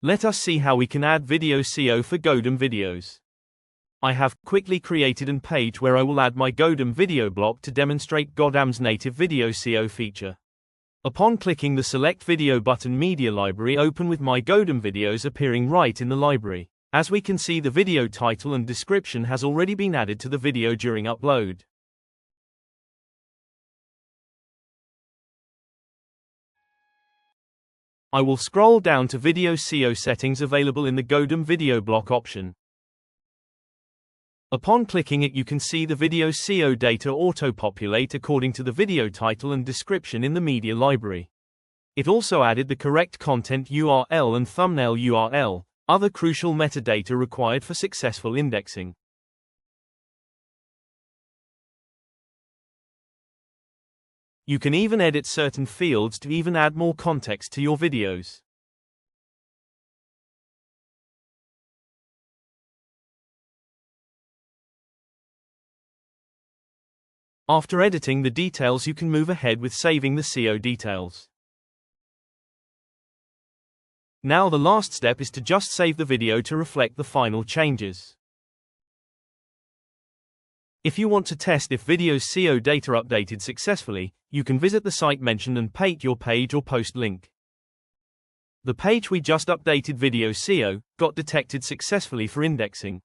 Let us see how we can add video SEO for GoDAM videos. I have quickly created a page where I will add my GoDAM video block to demonstrate GoDAM's native video SEO feature. Upon clicking the Select Video button, Media Library open with my GoDAM videos appearing right in the library. As we can see, the video title and description has already been added to the video during upload. I will scroll down to Video SEO settings available in the GoDAM video block option. Upon clicking it, you can see the video SEO data auto-populate according to the video title and description in the media library. It also added the correct content URL and thumbnail URL, other crucial metadata required for successful indexing. You can even edit certain fields to even add more context to your videos. After editing the details, you can move ahead with saving the SEO details. Now the last step is to just save the video to reflect the final changes. If you want to test if video's SEO data updated successfully, you can visit the site mentioned and paste your page or post link. The page we just updated, video SEO, got detected successfully for indexing.